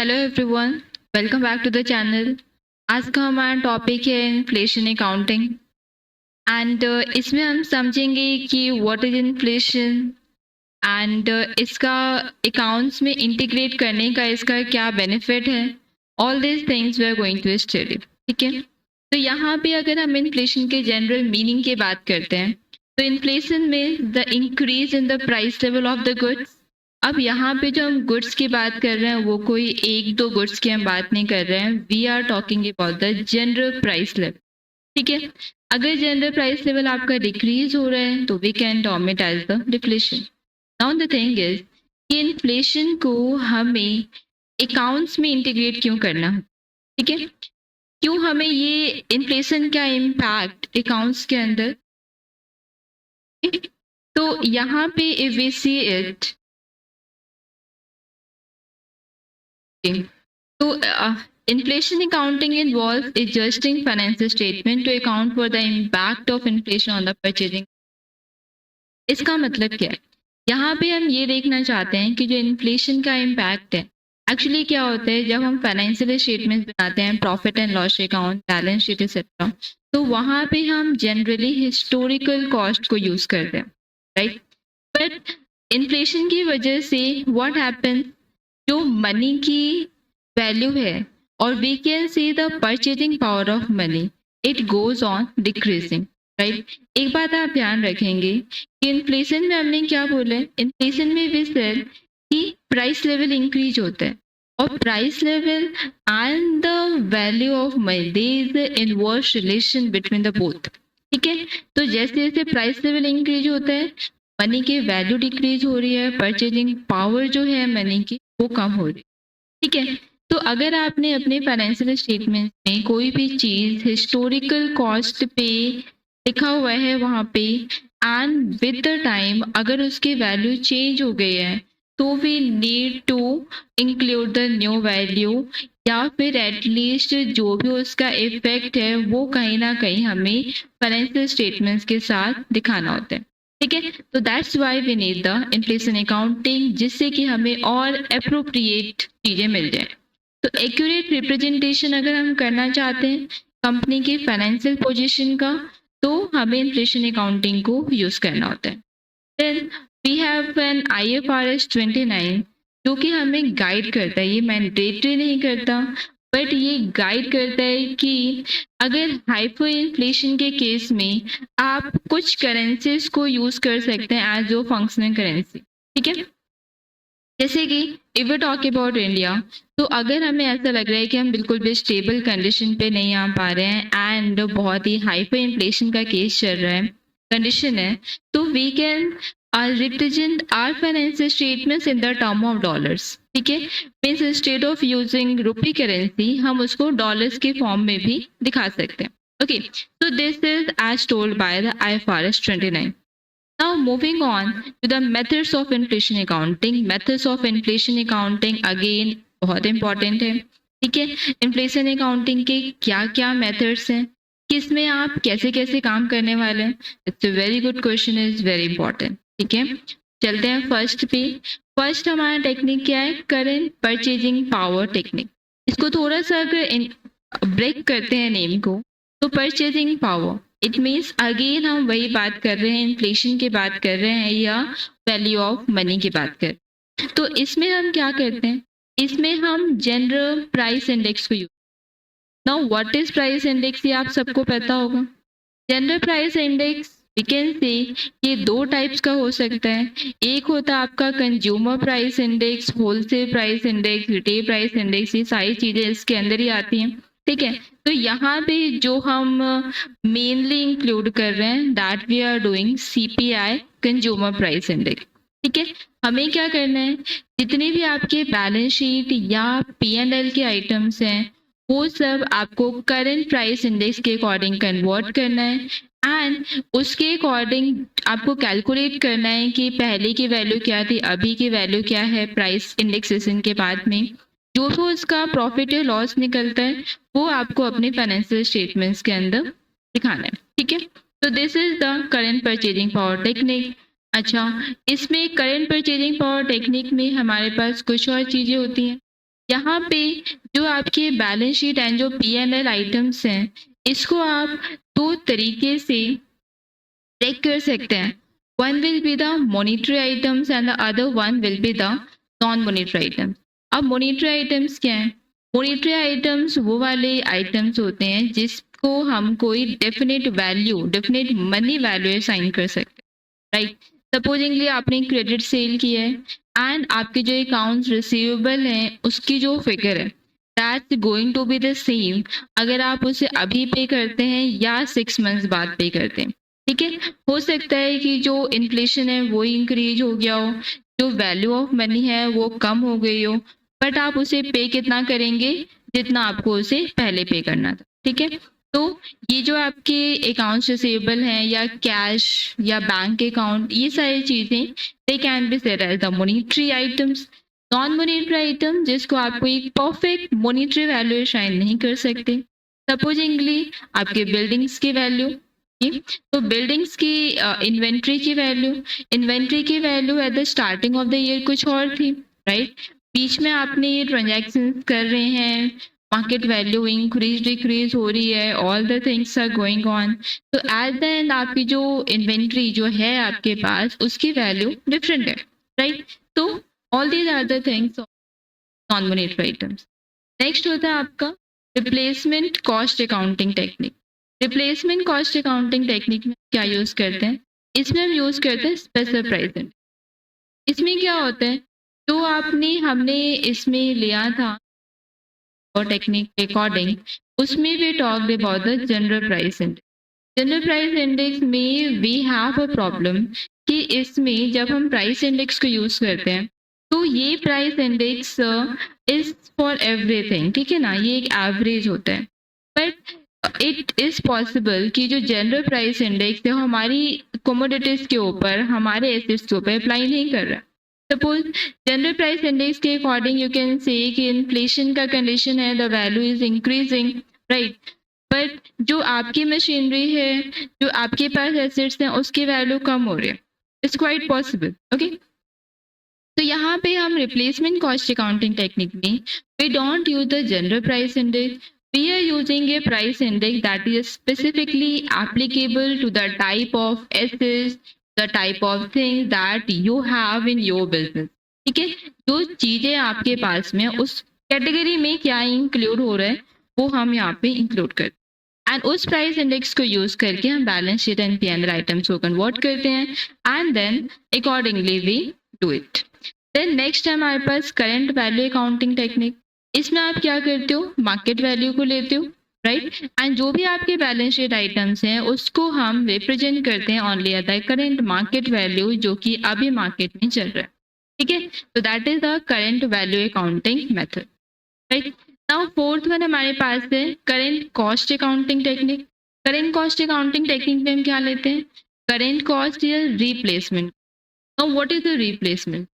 Hello everyone, welcome back to the channel. आज का हमारा टॉपिक है इन्फ्लेशन अकाउंटिंग एंड इसमें हम समझेंगे कि व्हाट इज इन्फ्लेशन एंड इसका अकाउंट्स में इंटीग्रेट करने का इसका क्या बेनिफिट है। All this things we are going to study. ठीक है, तो यहाँ पे अगर हम इन्फ्लेशन के जनरल मीनिंग की बात करते हैं तो इन्फ्लेशन में the increase in the price level of the goods. अब यहाँ पे जो हम गुड्स की बात कर रहे हैं वो कोई एक दो गुड्स की हम बात नहीं कर रहे हैं, we are talking about the general price level. ठीक है, अगर जनरल प्राइस लेवल आपका डिक्रीज हो रहा है तो we can term it as the deflation. Now the thing is कि इन्फ्लेशन को हमें अकाउंट्स में इंटीग्रेट क्यों करना है। ठीक है, क्यों हमें ये इन्फ्लेशन का इम्पैक्ट अकाउंट्स के अंदर। तो यहाँ पे if we see it, so inflation accounting involves adjusting financial statement to account for the impact of inflation on the purchasing। इसका मतलब क्या है, यहाँ पे हम ये देखना चाहते हैं कि जो इन्फ्लेशन का इम्पैक्ट है एक्चुअली क्या होता है। जब हम फाइनेंशियल स्टेटमेंट्स बनाते हैं, profit and loss account, balance sheet etcetera, तो वहाँ पे हम जनरली हिस्टोरिकल कॉस्ट को यूज करते हैं, राइट। बट इन्फ्लेशन की वजह से व्हाट हैपन, जो मनी की वैल्यू है और we can see the purchasing power of money, it goes on decreasing, right. एक बात आप ध्यान रखेंगे कि इन्फ्लेशन में हमने क्या बोला है, इन्फ्लेशन में वी सेड कि प्राइस लेवल इंक्रीज होता है और price level and the value of money, there is a inverse relation between the both. ठीक है, तो जैसे जैसे प्राइस लेवल इंक्रीज होता है मनी की वैल्यू डिक्रीज हो रही है, परचेजिंग पावर जो है मनी की वो कम हो रही है। ठीक है, तो अगर आपने अपने फाइनेंशियल स्टेटमेंट में कोई भी चीज हिस्टोरिकल कॉस्ट पे लिखा हुआ है वहाँ पे एंड विद द टाइम अगर उसकी वैल्यू चेंज हो गई है तो we need to include the new value, या फिर एटलीस्ट जो भी उसका इफेक्ट है वो कहीं ना कहीं हमें फाइनेंशियल स्टेटमेंट्स के साथ दिखाना होता है। ठीक है, तो that's why we need the inflation accounting, जिससे कि हमें और अप्रोप्रिएट चीजें मिल जाए। तो एक्यूरेट रिप्रेजेंटेशन अगर हम करना चाहते हैं कंपनी की फाइनेंशियल पोजीशन का तो हमें इन्फ्लेशन अकाउंटिंग को यूज करना होता है। Then we have an IFRS 29 जो कि हमें गाइड करता है, ये मैंडेटरी नहीं करता बट ये गाइड करता है कि अगर हाइपर इन्फ्लेशन के केस में आप कुछ करेंसीज को यूज कर सकते हैं एज ओ फंक्शनल करेंसी। ठीक है, जैसे कि if we talk about India, तो अगर हमें ऐसा लग रहा है कि हम बिल्कुल भी स्टेबल कंडीशन पे नहीं आ पा रहे हैं एंड बहुत ही हाइपर इन्फ्लेशन का केस चल रहा है, कंडीशन है, तो we can represent our financial statements in the term of dollars. ठीक है, means instead of using rupee currency हम उसको डॉलर्स के फॉर्म में भी दिखा सकते हैं। Okay, so this is as told by the IFRS 29. Now moving on to the methods of inflation accounting. Methods of inflation accounting again बहुत important है। ठीक है, inflation accounting के क्या क्या methods हैं, किसमें आप कैसे कैसे काम करने वाले हैं, it's a very good question, is very important. ठीक है, चलते हैं फर्स्ट पे। फर्स्ट हमारा टेक्निक क्या है, करेंट परचेजिंग पावर टेक्निक। इसको थोड़ा सा अगर ब्रेक करते हैं नेम को, तो purchasing power it means again हम वही बात कर रहे हैं, इन्फ्लेशन की बात कर रहे हैं या वैल्यू ऑफ मनी की बात कर रहे हैं। तो इसमें हम क्या करते हैं, इसमें हम जनरल प्राइस इंडेक्स को use. Now what is price index, ये आप सबको पता होगा। General price index we can say ये दो टाइप्स का हो सकता है। एक होता है आपका consumer price index, wholesale price index, retail price index, ये सारी चीजें इसके अंदर ही आती हैं। ठीक है, तो यहाँ पे जो हम मेनली इंक्लूड कर रहे हैं that we are doing CPI, consumer price index. ठीक है, हमें क्या करना है, जितने भी आपके बैलेंस शीट या P&L के आइटम्स हैं वो सब आपको करंट प्राइस इंडेक्स के अकॉर्डिंग कन्वर्ट करना है एंड उसके अकॉर्डिंग आपको कैलकुलेट करना है कि पहले की वैल्यू क्या थी, अभी की वैल्यू क्या है प्राइस इंडेक्सेशन के बाद में। जो भी उसका प्रॉफिट या लॉस निकलता है वो आपको अपने फाइनेंशियल स्टेटमेंट्स के अंदर दिखाना है। ठीक है, तो this is the current purchasing power technique. अच्छा, इसमें करंट परचेजिंग पावर टेक्निक में हमारे पास कुछ और चीज़ें होती हैं। यहाँ पे जो आपके बैलेंस शीट एंड जो P&L आइटम्स हैं, इसको आप 2 तरीके से चेक कर सकते हैं। One will be the monetary items and the other one will be the non monetary items. अब मॉनेटरी आइटम्स क्या हैं? मॉनेटरी आइटम्स वो वाले आइटम्स होते हैं जिसको हम कोई definite value, definite money value assign कर सकते हैं, राइट? सपोजिंगली आपने क्रेडिट सेल किया है एंड आपके जो अकाउंट्स रिसीवेबल हैं उसकी जो फिगर है that's going to be the same अगर आप उसे अभी पे करते हैं या 6 मंथ्स बाद पे करते हैं। ठीक है, हो सकता है कि जो इन्फ्लेशन है वो इंक्रीज हो गया हो, जो वैल्यू ऑफ मनी है वो कम हो गई हो, बट आप उसे पे कितना करेंगे जितना आपको उसे पहले पे करना था। ठीक है, तो ये जो आपके अकाउंट्स रिसीवेबल हैं या कैश या बैंक अकाउंट, ये सारी चीजें they can be said as the monetary items. Non monetary item जिसको आप कोई परफेक्ट मॉनेटरी वैल्यू असाइन नहीं कर सकते, सपोजिंगली आपके बिल्डिंग्स की वैल्यू, तो बिल्डिंग्स की इन्वेंट्री की value at the starting of the year कुछ और थी, राइट? बीच में आपने ये ट्रांजैक्शन कर रहे हैं, मार्केट वैल्यू इंक्रीज डिक्रीज हो रही है, all the things are going on, तो एट द एंड आपकी जो इन्वेंट्री जो है आपके पास उसकी वैल्यू डिफरेंट है, राइट? तो all these are the things non monetary items. Next होता है आपका replacement cost accounting technique. Replacement cost accounting technique में क्या यूज करते हैं? इसमें हम यूज करते हैं स्पेशल प्राइसिंग। इसमें क्या होता है, जो आपने हमने इसमें लिया था और टेक्निक के अकॉर्डिंग, उसमें भी talk about the general price index. General price index में वी हैव अ प्रॉब्लम कि इसमें जब हम प्राइस इंडेक्स को यूज करते हैं तो ये price index is for everything, ठीक है ना, ये एक एवरेज होता है, बट इट इज पॉसिबल कि जो जनरल प्राइस इंडेक्स है वो हमारी कमोडिटीज के ऊपर, हमारे एसेट्स के ऊपर अप्लाई नहीं कर रहा। सपोज जनरल प्राइस इंडेक्स के अकॉर्डिंग यू कैन से कि इन्फ्लेशन का कंडीशन है, the value is increasing, right? But जो आपकी मशीनरी है, जो आपके पास एसेट्स हैं, उसकी वैल्यू कम हो रही है। It's quite possible, okay? तो यहाँ पे हम रिप्लेसमेंट कॉस्ट अकाउंटिंग टेक्निक में we don't use the general price index, we are using a price index that is specifically applicable to the type of assets, the type of things that you have in your business। ठीक है, जो चीजें आपके पास में उस category में क्या include हो रहा है वो हम यहाँ पे इंक्लूड करते हैं एंड उस प्राइस इंडेक्स को यूज करके हम balance sheet and P&L items को कन्वर्ट करते हैं and then accordingly we do it. Then next है हमारे पास करंट वैल्यू अकाउंटिंग टेक्निक। इसमें आप क्या करते हो, मार्केट वैल्यू को लेते हो, राइट? एंड जो भी आपके बैलेंस शीट आइटम्स हैं उसको हम रिप्रेजेंट करते हैं only at the current market value जो कि अभी मार्केट में चल रहा है। ठीक है, तो that is the current value accounting method, right? Now fourth one हमारे पास है current cost accounting technique. Current cost accounting technique में हम क्या लेते हैं, करंट कॉस्ट या replacement. Now what is the replacement?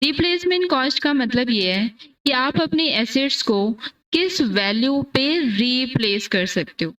Replacement cost का मतलब ये है कि आप अपने एसेट्स को किस वैल्यू पे रिप्लेस कर सकते हो।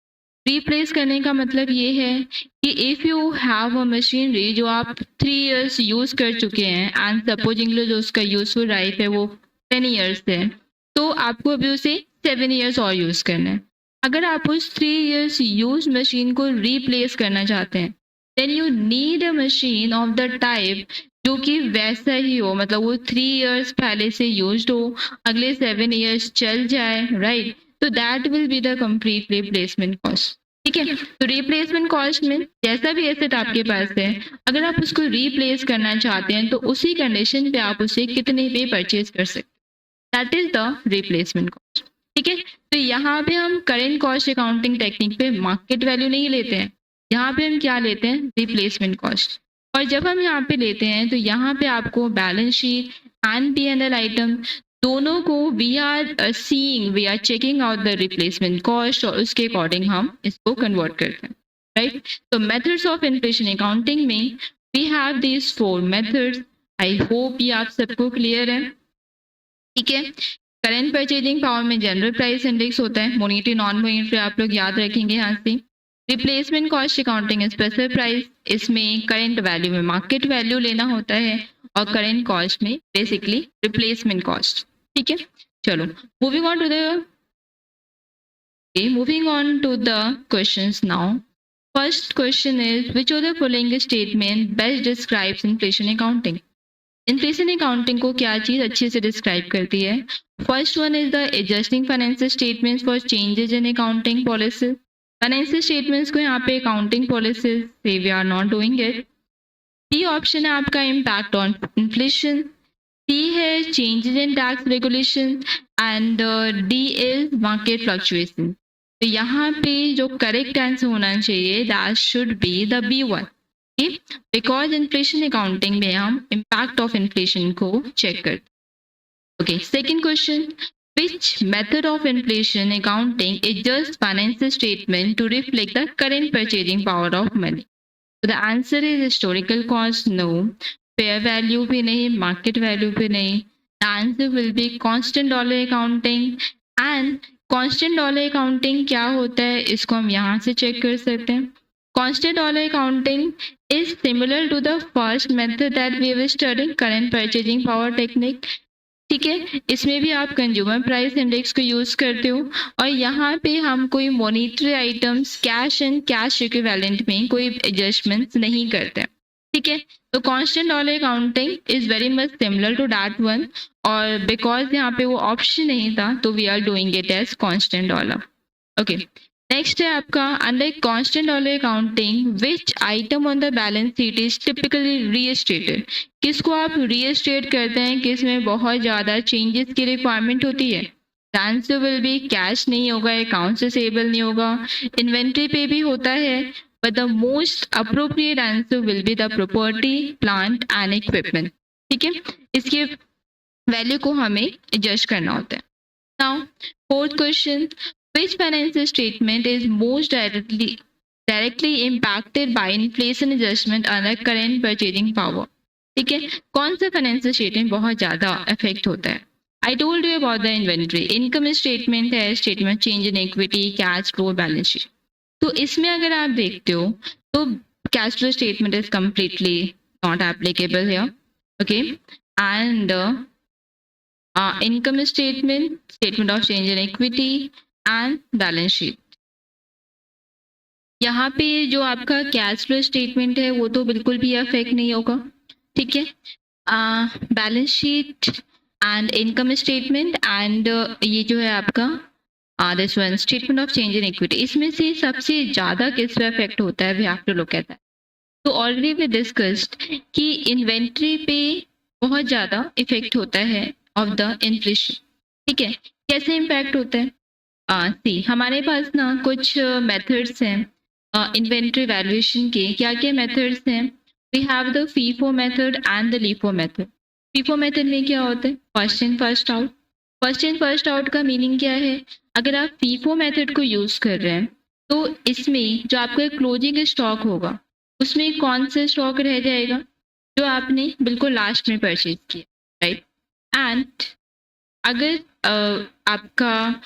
रिप्लेस करने का मतलब ये है कि if you have a machinery जो आप 3 इयर्स यूज़ कर चुके हैं एंड सपोजिंगली जो उसका यूजफुल लाइफ है वो 10 इयर्स है, तो आपको अभी उसे 7 इयर्स और यूज़ करना है। अगर आप उस 3 इयर्स यूज मशीन को रिप्लेस करना चाहते हैं then you need a machine of the type जो कि वैसा ही हो, मतलब वो 3 इयर्स पहले से यूज्ड हो, अगले 7 इयर्स चल जाए, राइट? तो that will be the complete replacement cost. ठीक है, तो रिप्लेसमेंट कॉस्ट में जैसा भी एसेट आपके पास है, अगर आप उसको रिप्लेस करना चाहते हैं तो उसी कंडीशन पे आप उसे कितने पे परचेज कर सकते हैं, that is the replacement cost. ठीक है, तो यहाँ पे हम करेंट कॉस्ट अकाउंटिंग टेक्निक पे मार्केट वैल्यू नहीं लेते हैं, यहाँ पे हम क्या लेते हैं, रिप्लेसमेंट कॉस्ट। और जब हम यहाँ पे लेते हैं तो यहाँ पे आपको balance sheet and P&L item दोनों को we are seeing, we are checking out the replacement cost और उसके अकॉर्डिंग हम इसको कन्वर्ट करते हैं, राइट? तो मेथड्स ऑफ इन्फ्लेशन अकाउंटिंग में we have these 4 methods. I hope ये आप सबको क्लियर है। ठीक है, करंट परचेजिंग पावर में जनरल प्राइस इंडेक्स होता है, मॉनेटरी नॉन मॉनेटरी आप लोग याद रखेंगे यहाँ से। Replacement cost accounting special price, इसमें करंट वैल्यू में मार्केट वैल्यू लेना होता है और करंट कॉस्ट में बेसिकली रिप्लेसमेंट कॉस्ट। ठीक है, चलो, moving on to the moving on to the questions now. First question is, which of the following statement best describes inflation accounting? Inflation accounting को क्या चीज अच्छे से डिस्क्राइब करती है? First one is the adjusting financial statements for changes in accounting policies. Financial statements को यहाँ पे अकाउंटिंग पॉलिसीज से we are not doing it. D option है आपका इम्पैक्ट ऑन इन्फ्लेशन. सी है changes in tax regulation and D is market fluctuation. तो यहाँ पे जो करेक्ट आंसर होना चाहिए that should be the B one. Because inflation accounting में हम इम्पैक्ट ऑफ इन्फ्लेशन को चेक करते. Okay, second question, which method of inflation accounting adjusts financial statement to reflect the current purchasing power of money? So the answer is historical cost, no. Fair value भी नहीं, market value भी नहीं. The answer will be constant dollar accounting. And constant dollar accounting क्या होता है इसको हम यहाँ से चेक कर सकते हैं. Constant dollar accounting is similar to the first method that we were studying, current purchasing power technique. ठीक है, इसमें भी आप कंज्यूमर प्राइस इंडेक्स को यूज करते हो और यहाँ पे हम कोई monetary items cash and cash equivalent में कोई एडजस्टमेंट्स नहीं करते. ठीक है, तो constant dollar accounting is very much similar to that one और बिकॉज यहाँ पे वो ऑप्शन नहीं था तो we are doing it as constant dollar. Okay, next है आपका under constant dollar accounting which item on the balance sheet is typically restated. किसको आप रीस्टेट करते हैं किसमें बहुत ज़्यादा चेंजेस की रिक्वायरमेंट होती है? आंसर विल बी कैश नहीं होगा, अकाउंट रिसीवेबल नहीं होगा, इन्वेंट्री पे भी होता है, but the most appropriate answer will be the property plant and equipment. ठीक है, इसके वैल्यू को हमें एडजस्ट करना होता है. Now fourth question, which financial statement is most directly impacted by inflation adjustment under current purchasing power? ठीक है, कौन सा फाइनेंशियल स्टेटमेंट बहुत ज़्यादा अफेक्ट होता है? I told you about the inventory. Income statement है, statement change in equity, cash flow, balance sheet. तो इसमें अगर आप देखते हो तो cash flow statement is completely not applicable here. Okay, and income statement, statement of change in equity and balance sheet. यहाँ पे जो आपका कैश फ्लो स्टेटमेंट है वो तो बिल्कुल भी अफेक्ट नहीं होगा. ठीक है, balance sheet and income statement and ये जो है आपका this one statement of change in equity, इसमें से सबसे ज़्यादा किस पे अफेक्ट होता है we have to look at that. तो ऑलरेडी वी डिस्कस्ड कि इन्वेंट्री पे बहुत ज़्यादा इफेक्ट होता है ऑफ द इन्फ्लेशन. ठीक है, कैसे इम्पैक्ट होता है? सी, हमारे पास ना कुछ मेथड्स हैं इन्वेंट्री वैल्यूएशन के. क्या क्या मेथड्स हैं? We have the FIFO method and the LIFO method. FIFO method में क्या होता है? First in first out. First in first out का मीनिंग क्या है? अगर आप फीफो मेथड को यूज़ कर रहे हैं तो इसमें जो आपका क्लोजिंग स्टॉक होगा उसमें कौन सा स्टॉक रह जाएगा? जो आपने बिल्कुल लास्ट में परचेज किया, राइट. एंड अगर आपका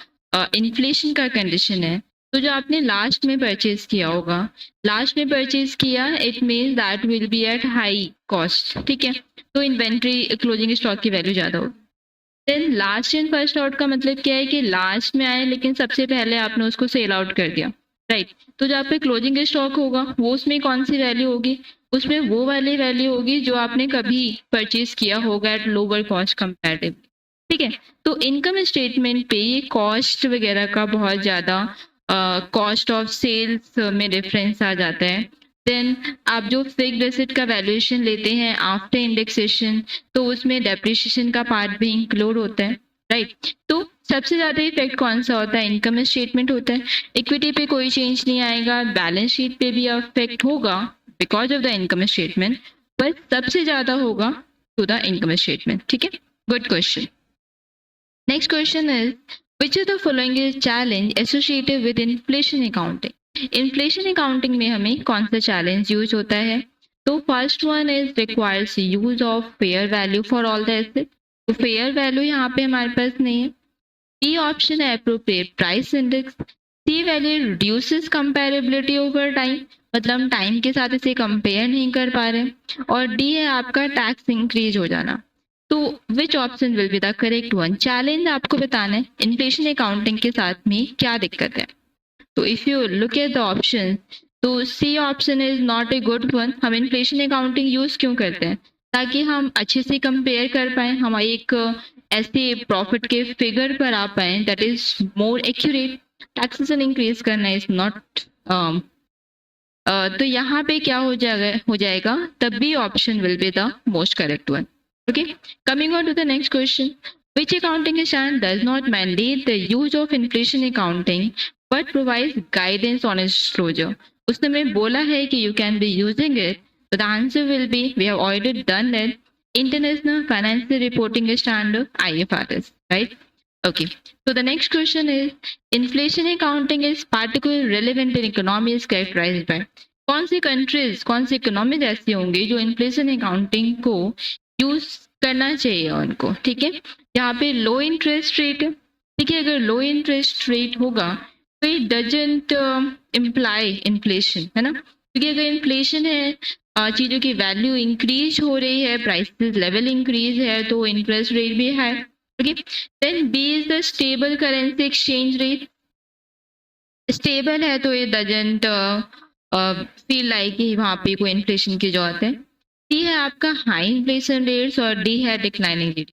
इन्फ्लेशन का कंडीशन है तो जो आपने लास्ट में परचेज किया होगा, लास्ट में परचेज किया it means that will be at high cost. ठीक है, तो इन्वेंट्री क्लोजिंग स्टॉक की वैल्यू ज़्यादा होगी. Then last in first out का मतलब क्या है कि लास्ट में आए लेकिन सबसे पहले आपने उसको सेल आउट कर दिया, राइट. तो जो आपका क्लोजिंग स्टॉक होगा वो उसमें कौन सी वैल्यू होगी? उसमें वो वाली वैल्यू होगी जो आपने कभी परचेज किया होगा एट लोअर कॉस्ट कंपैरेटिवली. ठीक है, तो इनकम स्टेटमेंट पे ये कॉस्ट वगैरह का बहुत ज़्यादा कॉस्ट ऑफ सेल्स में डिफरेंस आ जाता है. देन आप जो फिक्स्ड एसेट का वैल्यूएशन लेते हैं आफ्टर इंडेक्सेशन तो उसमें डेप्रिसिएशन का पार्ट भी इंक्लूड होता है, राइट. तो सबसे ज़्यादा इफेक्ट कौन सा होता है? इनकम स्टेटमेंट होता है. इक्विटी पे कोई चेंज नहीं आएगा, बैलेंस शीट पे भी अफेक्ट होगा because of the income statement, but सबसे ज़्यादा होगा टू द इनकम स्टेटमेंट. ठीक है, good question. Next question is, which of the following is challenge associated with inflation accounting? Inflation accounting में हमें कौन सा challenge यूज होता है? तो first one is requires use of fair value for all the assets. तो fair value यहाँ पे हमारे पास नहीं है. B option है appropriate price index. C value reduces comparability over time, मतलब हम टाइम के साथ इसे कंपेयर नहीं कर पा रहे. और D है आपका टैक्स इंक्रीज हो जाना. तो which option will be the correct one? Challenge आपको बताना है इन्फ्लेशन अकाउंटिंग के साथ में क्या दिक्कत है। तो if you look at the option, तो C option is not a good one. हम इन्फ्लेशन अकाउंटिंग यूज क्यों करते हैं? ताकि हम अच्छे से कंपेयर कर पाए, हम एक ऐसे प्रॉफिट के फिगर पर आ पाए that is more accurate. Taxation increase करना इज नॉट तो यहाँ पे क्या हो जाएगा तब भी option will be the most correct one. Okay, coming on to the next question, which accounting standard does not mandate the use of inflation accounting but provides guidance on its disclosure? उसने में बोला है कि you can be using it, so the answer will be we have already done it, International Financial Reporting Standard IFRS, right? Okay, so the next question is inflation accounting is particularly relevant in economies characterized by? कौन सी countries, कौन सी economies ऐसी होंगी जो inflation accounting को use करना चाहिए उनको? ठीक है, यहाँ पे लो इंटरेस्ट रेट है। ठीक है, अगर लो इंटरेस्ट रेट होगा तो इट डजंट इम्प्लाई इन्फ्लेशन, है ना? क्योंकि अगर इन्फ्लेशन है, चीज़ों की वैल्यू इंक्रीज हो रही है, प्राइसेस लेवल इंक्रीज है, तो इंटरेस्ट रेट भी है। Okay, then B is the stable currency exchange rate. Stable है तो ये डजंट फील लाइक कि वहाँ पे कोई इन्फ्लेशन की जरूरत है। सी है आपका हाई इन्फ्लेशन रेट्स और डी है डिक्लाइनिंग रेट।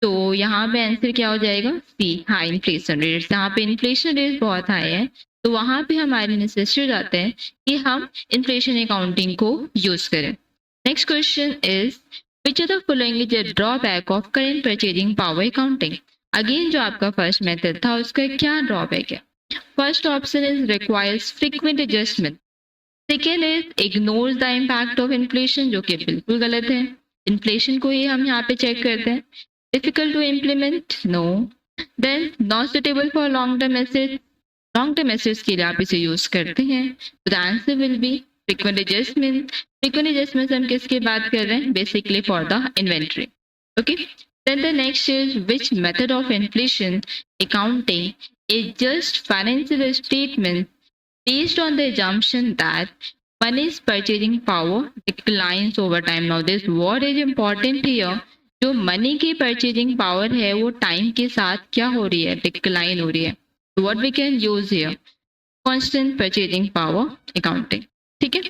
तो यहाँ पे आंसर क्या हो जाएगा? सी, हाई इन्फ्लेशन रेट्स। यहाँ पे इन्फ्लेशन रेट बहुत हाई है तो वहाँ पे हमारे नेसेसरी जाते हैं कि हम इन्फ्लेशन अकाउंटिंग को यूज करें। Next question is which of the following is a drawback of current purchasing power accounting? Again जो आपका फर्स्ट मेथड था उसका क्या ड्रॉबैक है? First option is requires frequent adjustment. Second is ignores the impact of inflation, जो कि बिल्कुल गलत है। इन्फ्लेशन को ही हम यहाँ पे चेक करते हैं। Difficult to implement, no. Then not suitable for long term assets, long term assets के लिए आप इसे यूज करते हैं। तो the answer will be frequent adjustment. Frequent adjustment हम किसकी बात कर रहे हैं? Basically for the inventory. Okay, then the next is which method of inflation accounting is just financial statement based on the assumption that money's purchasing power declines over time. Now this what is important here, जो money की purchasing power है वो time के साथ क्या हो रही है? डिक्लाइन हो रही है। What we can use here? Constant purchasing power accounting. ठीक है,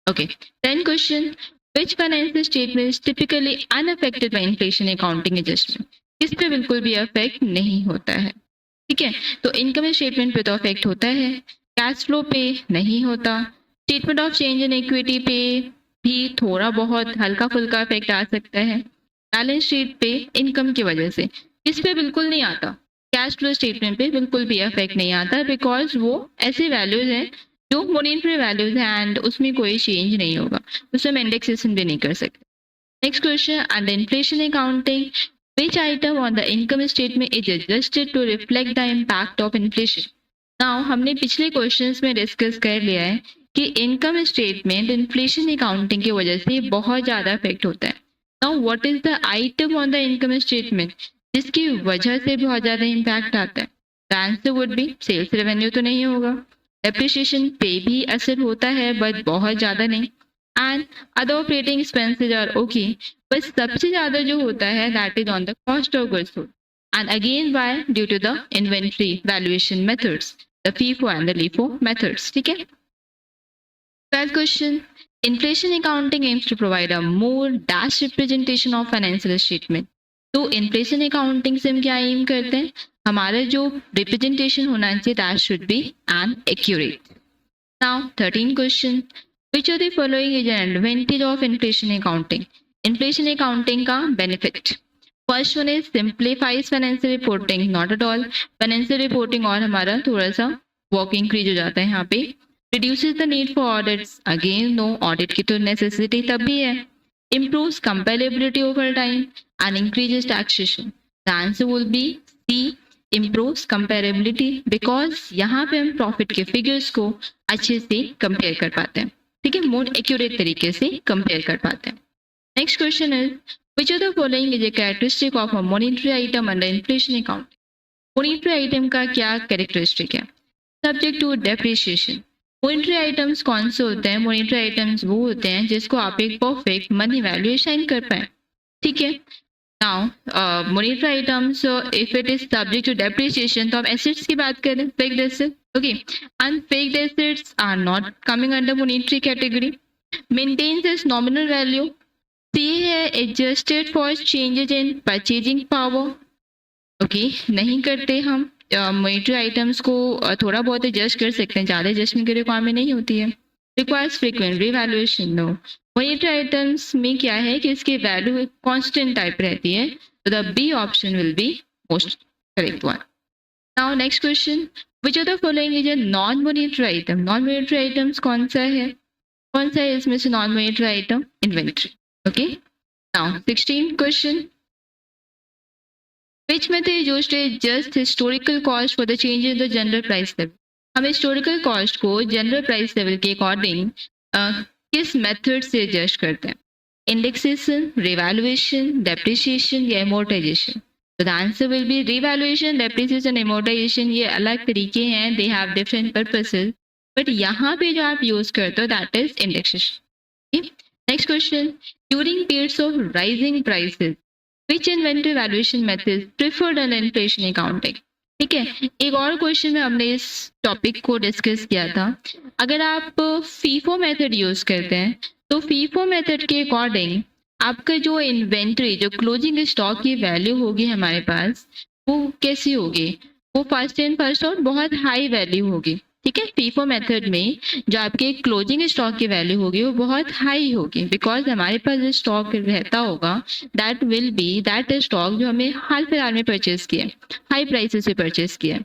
okay. Then question, which financial statement is typically unaffected by inflation accounting adjustment? किस पे बिल्कुल भी अफेक्ट नहीं होता है? ठीक है, तो इनकम स्टेटमेंट पे तो अफेक्ट होता है, कैश फ्लो पे नहीं होता, statement of change in equity पे भी थोड़ा बहुत हल्का फुल्का इफेक्ट आ सकता है, बैलेंस शीट पे इनकम की वजह से इस पे बिल्कुल नहीं आता, कैश फ्लो स्टेटमेंट पे बिल्कुल भी इफेक्ट नहीं आता बिकॉज वो ऐसे वैल्यूज हैं जो मॉनिटरी वैल्यूज हैं एंड उसमें कोई चेंज नहीं होगा, उसमें हम इंडेक्सेशन भी नहीं कर सकते। Next question, under inflation accounting which item on the income statement is adjusted to reflect the impact of inflation? Now हमने पिछले क्वेश्चंस में डिस्कस कर लिया है कि इनकम स्टेटमेंट इन्फ्लेशन अकाउंटिंग की वजह से बहुत ज़्यादा इफेक्ट होता है। Now what is the item on the income statement जिसकी वजह से बहुत ज़्यादा इम्पैक्ट आता है? The answer would be sales revenue तो नहीं होगा, डेप्रिसिएशन पे भी असर होता है बट बहुत ज़्यादा नहीं, and other operating expenses are okay, बस सबसे ज़्यादा जो होता है that is on the cost of goods sold, and again why? Due to the inventory valuation methods, the FIFO and the LIFO methods. ठीक है, 12th question, inflation accounting aims to provide a more dash representation of financial statement. तो inflation accounting से हम क्या M करते हैं? हमारा जो रिप्रेजेंटेशन होना चाहिए that should B and accurate. Now 13 question, which of the following is an advantage of inflation accounting? Inflation accounting का benefit, first one is simplifies financial reporting, not at all. Financial reporting और हमारा थोड़ा सा work increase हो जाता है यहाँ पे। Reduces the need for audits, again no, audit की तो नेसेसिटी तब भी है। Improves comparability over time and increases taxation. The answer will be C, improves comparability, because यहाँ पे हम प्रॉफिट के फिगर्स को अच्छे से कंपेयर कर पाते हैं। ठीक है, मोर एक्यूरेट तरीके से कंपेयर कर पाते हैं। Next question is which of the following is a characteristic of a monetary item under inflation account? monetary item का क्या characteristic है? subject to depreciation. monetary items कौन से होते हैं? monetary items वो होते हैं जिसको आप एक perfect money value assign कर पाए। ठीक है, now monetary items if it is subject to depreciation, तो हम एसेट्स की बात करें, fixed asset, okay, and fixed assets are not coming under monetary category. Maintains is nominal value. C है adjusted for changes in purchasing power. Okay, नहीं करते हम monetary items को थोड़ा बहुत एडजस्ट कर सकते हैं, ज़्यादा एडजस्टमेंट की रिक्वायरमेंट नहीं होती है. Requires frequent revaluation. No, monetary items में क्या है कि इसकी वैल्यू कांस्टेंट टाइप रहती है, तो the B option will be most correct one. Now next question, which are the following is a non monetary item. Non monetary items कौन सा है, कौन सा है इसमें से non monetary item? Inventory. Okay, now 16 question, which method is used to adjust historical cost for the change in the general price level. हम historical cost को general price level के according किस method से adjust करते हैं? Indexation, revaluation, depreciation या amortization? So the answer will be revaluation, depreciation, amortization. ये अलग तरीके हैं, they have different purposes. But यहाँ पे जो आप use करते हो that is indexation. Okay? Next question, during periods of rising prices, which inventory valuation methods preferred in inflation accounting? ठीक है, एक और क्वेश्चन में हमने इस टॉपिक को डिस्कस किया था. अगर आप फीफो मेथड यूज करते हैं तो फीफो मेथड के अकॉर्डिंग आपका जो इन्वेंट्री, जो क्लोजिंग स्टॉक की वैल्यू होगी हमारे पास, वो कैसी होगी? वो फर्स्ट इन फर्स्ट आउट बहुत हाई वैल्यू होगी. ठीक है, फीफो मेथड में जो आपके क्लोजिंग स्टॉक की वैल्यू होगी वो बहुत हाई होगी, बिकॉज हमारे पास जो स्टॉक रहता होगा that will B that stock जो हमें हाल फिलहाल में परचेज किया, हाई प्राइसेस से परचेज किया.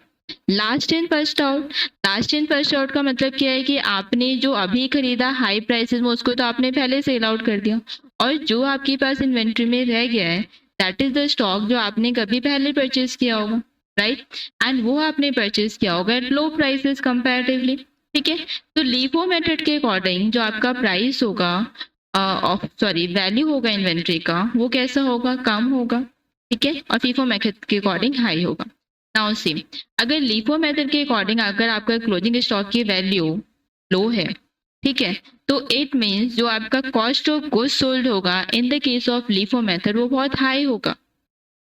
Last in first out, last in first out का मतलब क्या है कि आपने जो अभी खरीदा हाई प्राइसेस में उसको तो आपने पहले सेल आउट कर दिया, और जो आपके पास इन्वेंट्री में रह गया है दैट इज द स्टॉक जो आपने कभी पहले परचेज किया होगा, राइट, एंड वो आपने परचेज किया होगा एट लो प्राइसेस कंपैरेटिवली. ठीक है, तो लीफो मेथड के अकॉर्डिंग जो आपका प्राइस होगा वैल्यू होगा इन्वेंट्री का, वो कैसा होगा? कम होगा. ठीक है, और फीफो मेथड के अकॉर्डिंग हाई होगा. नाउ सी, अगर लीफो मेथड के अकॉर्डिंग अगर आपका क्लोजिंग स्टॉक की वैल्यू लो है, ठीक है, तो इट मीन्स जो आपका कॉस्ट ऑफ गुड्स सोल्ड होगा in the case of LIFO method वो बहुत हाई होगा.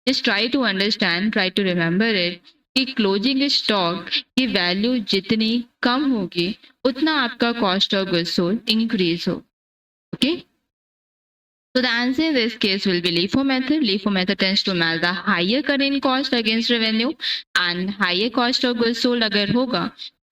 Just try to understand, try to remember it कि क्लोजिंग स्टॉक की वैल्यू जितनी कम होगी उतना आपका cost of goods sold increase हो. Okay, so the answer in this case will be LIFO method. LIFO method tends to match the higher current cost against revenue, and higher cost of goods sold अगर होगा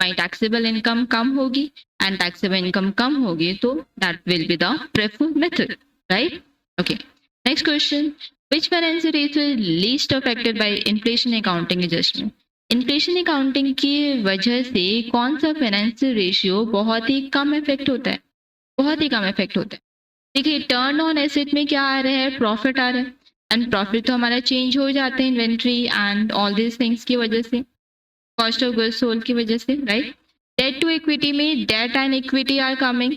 my taxable income कम होगी and taxable income कम होगी, तो that will be the preferred method, right? Okay, next question, which financial rate will least affected by inflation accounting adjustment? Inflation accounting की वजह से कौन सा फाइनेंशियल रेशियो बहुत ही कम इफेक्ट होता है? बहुत ही कम इफेक्ट होता है. देखिए, टर्न ऑन एसेट में क्या आ रहा है? प्रॉफिट आ रहा है, एंड प्रॉफिट तो हमारा चेंज हो जाते हैं inventory and all this things की वजह से, कॉस्ट ऑफ गुड्स सोल्ड की वजह से, राइट. डेट टू इक्विटी में debt and equity are coming,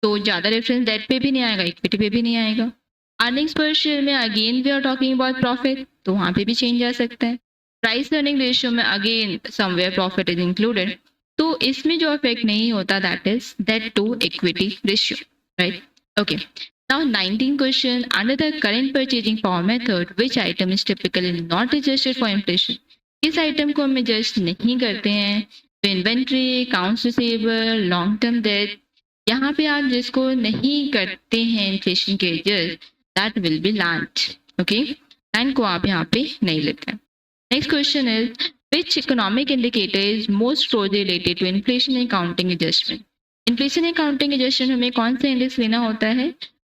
तो ज़्यादा रेफरेंस डेट पे भी नहीं आएगा, इक्विटी पे भी नहीं आएगा. अर्निंग्स पर शेयर में again we are talking about profit, तो वहाँ पे भी चेंज आ सकता है. प्राइस अर्निंग रेशियो में again somewhere profit is included, तो इसमें जो इफेक्ट नहीं होता that is debt to equity ratio, right. Okay, now 19 question, under the current purchasing power method which item is typically not adjusted for inflation? किस item को हम adjust नहीं करते हैं? तो inventory, accounts receivable, long term debt, यहाँ पे आप जिसको नहीं करते हैं इन्फ्लेशन के adjust that will B land. Okay, land को आप यहाँ पे नहीं लेते हैं. Next question is which economic indicator is most closely related to inflation accounting adjustment? Inflation accounting adjustment हमें कौन सा इंडेक्स लेना होता है?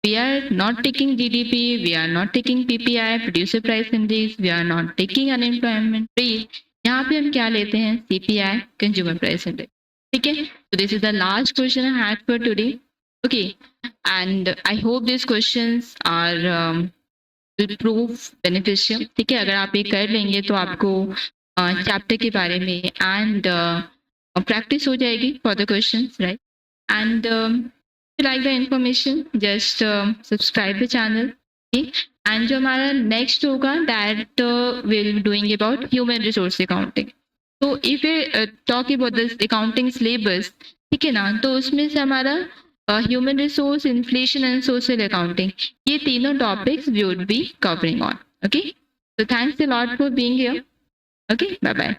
We are not taking GDP, we are not taking PPI, producer price index, we are not taking unemployment rate. यहाँ पे हम क्या लेते हैं? CPI, consumer price index. ठीक है, so this is the last question I had for today. Okay, and I hope these questions are will prove beneficial. ठीक है, अगर आप ये कर लेंगे तो आपको चैप्टर के बारे में एंड प्रैक्टिस हो जाएगी for the questions, right. And if you like the information, just subscribe the channel. Okay? And जो हमारा नेक्स्ट होगा that we'll be doing about human resource accounting. So if we talk about this accounting syllabus, ठीक है ना, तो उसमें से हमारा human resource, inflation and social accounting, ये तीनों topics we would be covering on. Okay, so thanks a lot for being here. Okay, bye bye.